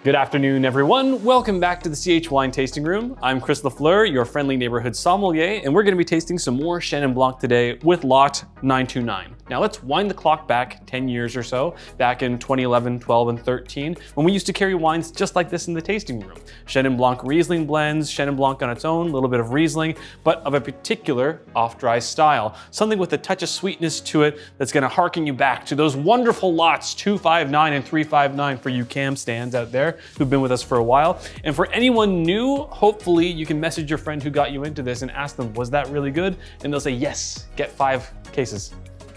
Good afternoon, everyone. Welcome back to the CH Wine Tasting Room. I'm Chris Lafleur, your friendly neighborhood sommelier, and we're going to be tasting some more Chenin Blanc today with lot 929. Now let's wind the clock back 10 years or so, back in 2011, 12, and 13, when we used to carry wines just like this in the tasting room. Chenin Blanc Riesling blends, Chenin Blanc on its own, a little bit of Riesling, but of a particular off-dry style. Something with a touch of sweetness to it that's going to harken you back to those wonderful lots 259 and 359 for you cam stands out there who've been with us for a while. And for anyone new, hopefully you can message your friend who got you into this and ask them, was that really good? And they'll say, yes, get 5 cases.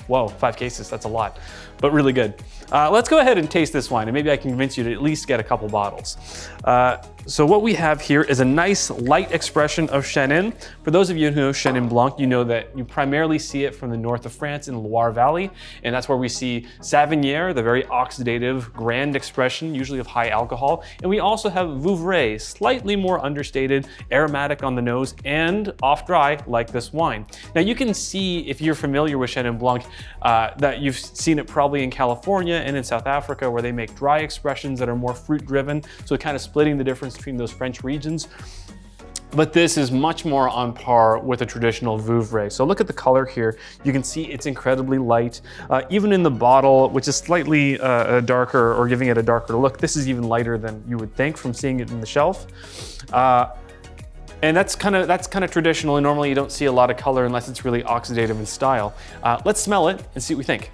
Whoa, 5 cases, that's a lot, but really good. Let's go ahead and taste this wine, and maybe I can convince you to at least get a couple bottles. So what we have here is a nice light expression of Chenin. For those of you who know Chenin Blanc, you know that you primarily see it from the north of France in the Loire Valley, and that's where we see Savinière, the very oxidative, grand expression, usually of high alcohol. And we also have Vouvray, slightly more understated, aromatic on the nose, and off-dry like this wine. Now you can see, if you're familiar with Chenin Blanc, that you've seen it probably in California and in South Africa, where they make dry expressions that are more fruit-driven, so kind of splitting the difference between those French regions. But this is much more on par with a traditional Vouvray. So look at the color here. You can see it's incredibly light. Even in the bottle, which is slightly darker or giving it a darker look, this is even lighter than you would think from seeing it in the shelf. And that's kind of traditional, and normally you don't see a lot of color unless it's really oxidative in style. Let's smell it and see what we think.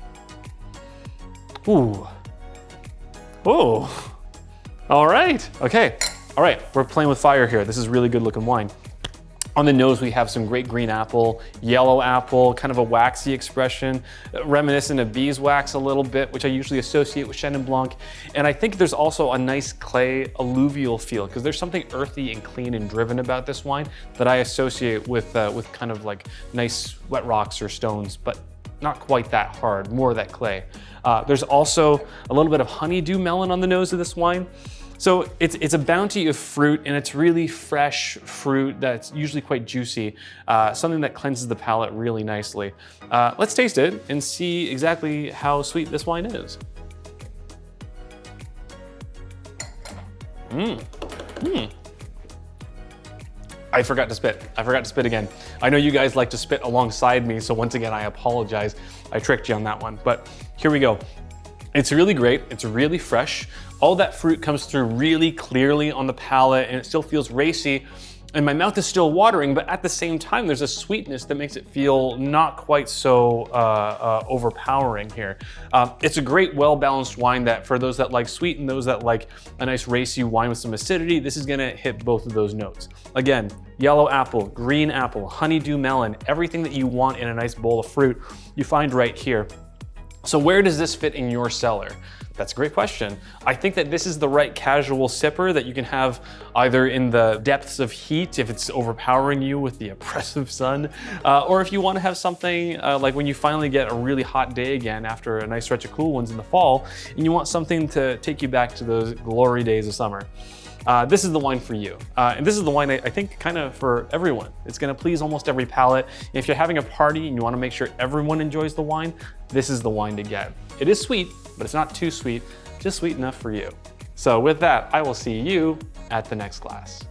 Ooh. Oh. All right. Okay. All right. We're playing with fire here. This is really good looking wine. On the nose, we have some great green apple, yellow apple, kind of a waxy expression, reminiscent of beeswax a little bit, which I usually associate with Chenin Blanc. And I think there's also a nice clay alluvial feel, because there's something earthy and clean and driven about this wine that I associate with kind of like nice wet rocks or stones, but not quite that hard, more of that clay. There's also a little bit of honeydew melon on the nose of this wine. So it's a bounty of fruit, and it's really fresh fruit that's usually quite juicy, something that cleanses the palate really nicely. Let's taste it and see exactly how sweet this wine is. I forgot to spit. I forgot to spit again. I know you guys like to spit alongside me, so once again, I apologize. I tricked you on that one, but here we go. It's really great. It's really fresh. All that fruit comes through really clearly on the palate, and it still feels racy. And my mouth is still watering, but at the same time, there's a sweetness that makes it feel not quite so overpowering here. It's a great, well-balanced wine that for those that like sweet and those that like a nice racy wine with some acidity, this is gonna hit both of those notes. Again, yellow apple, green apple, honeydew melon, everything that you want in a nice bowl of fruit, you find right here. So where does this fit in your cellar? That's a great question. I think that this is the right casual sipper that you can have either in the depths of heat, if it's overpowering you with the oppressive sun, or if you want to have something like when you finally get a really hot day again after a nice stretch of cool ones in the fall, and you want something to take you back to those glory days of summer. This is the wine for you. And this is the wine I think kind of for everyone. It's gonna please almost every palate. And if you're having a party and you wanna make sure everyone enjoys the wine, this is the wine to get. It is sweet, but it's not too sweet, just sweet enough for you. So with that, I will see you at the next glass.